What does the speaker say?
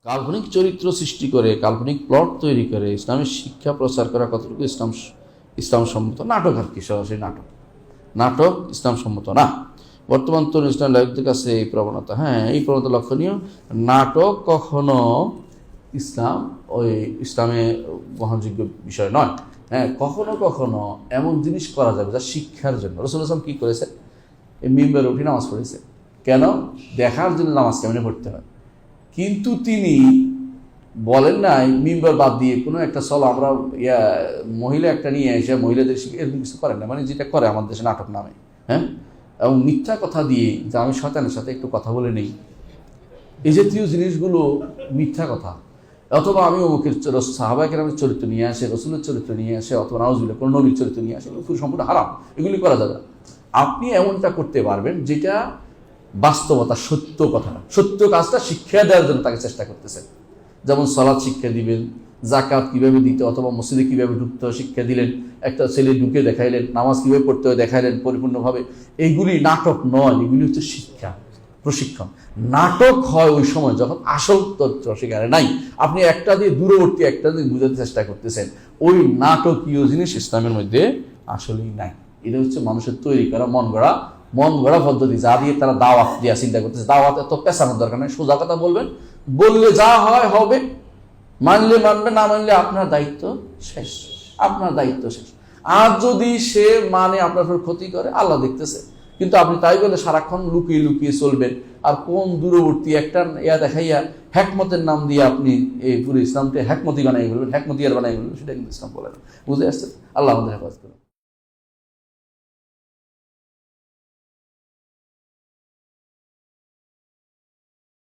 কাল্পনিক চরিত্র সৃষ্টি করে, কাল্পনিক প্লট তৈরি করে ইসলামের শিক্ষা প্রচার করা কতটুকু ইসলাম সম্মত? নাটক আর কি, সরাসরি নাটক ইসলাম সম্মত না। বর্তমান তরুণ ইসলাম লাইকদের কাছে এই প্রবণতা, এই প্রবণতা লক্ষণীয়। নাটক কখনো ইসলামে গ্রহণযোগ্য বিষয় নয়। কখনো কখনো এমন জিনিস করা যাবে যা শিক্ষার জন্য। রাসূলুল্লাহ সাল্লাল্লাহু আলাইহি ওয়াসাল্লাম কি করেছে? এই মিম্বারে উঠে নামাজ পড়েছে। কেন? দেখার জন্য নামাজ কেমনে পড়তে হয়। কিন্তু তিনি বলেন নাই মিম্বার বাদ দিয়ে কোনো একটা চলো আমরা মহিলা একটা নিয়ে এসে মহিলাদের এরকম কিছু করেন না, মানে যেটা করে আমাদের দেশে নাটক নামে। এবং মিথ্যা কথা দিয়ে যে আমি শয়তানের সাথে একটু কথা বলে নেই, এই জাতীয় জিনিসগুলো মিথ্যা কথা। অথবা আমি অমুকের সাহাবায়ে কেরামের চরিত্র নিয়ে আসে, রসুলের চরিত্র নিয়ে আসে, অথবা নাউজুবিল্লাহ কোনো নবীর চরিত্র নিয়ে আসে, এগুলো সম্পূর্ণ হারাম, এগুলি করা যাবে না। আপনি এমনটা করতে পারবেন যেটা বাস্তবতা, সত্য কথাটা, সত্য কাজটা শিক্ষা দেওয়ার জন্য তাকে চেষ্টা করতেছেন। যেমন সালাত শিক্ষা দিবেন, জাকাত কীভাবে দিতে, অথবা মসজিদে কীভাবে ঢুকতে হয় শিক্ষা দিলেন, একটা ছেলে ঢুকে দেখাইলেন, নামাজ কীভাবে পড়তে হয় দেখাইলেন পরিপূর্ণভাবে। এইগুলি নাটক নয়, এগুলি হচ্ছে শিক্ষা, প্রশিক্ষণ। নাটক হয় ওই সময় যখন আসল তথ্য সেখানে নাই, আপনি একটা দিয়ে দূরবর্তী একটা দিয়ে বোঝাতে চেষ্টা করতেছেন। ওই নাটকীয় জিনিস ইসলামের মধ্যে আসলেই নাই। এটা হচ্ছে মানুষের তৈরি করা মন গড়া পদ্ধতি, যা দিয়ে তারা দাওয়াত দিয়া চিন্তা করতেছে। দাওয়াত এত পেছানোর দরকার নেই, সোজা কথা বলবেন, বললে যা হয় হবে, মানলে মানবে, না মানলে আপনার দায়িত্ব শেষ, আপনার দায়িত্ব শেষ। আর যদি সে মানে আপনার ক্ষতি করে, আল্লাহ দেখতেছে। কিন্তু আপনি তাই বলে সারাক্ষণ লুকিয়ে লুকিয়ে চলবেন, আর কোন দূরবর্তী একটা দেখাইয়া হ্যাকমতের নাম দিয়ে আপনি এই পুরো ইসলামকে হ্যাকমতি বানাই বলবেন, হ্যাকমতিয়ার বানাই বলবেন, সেটা কিন্তু ইসলাম বলে না। বুঝে আসছে? আল্লাহ আমাদের হেফাজত করুন।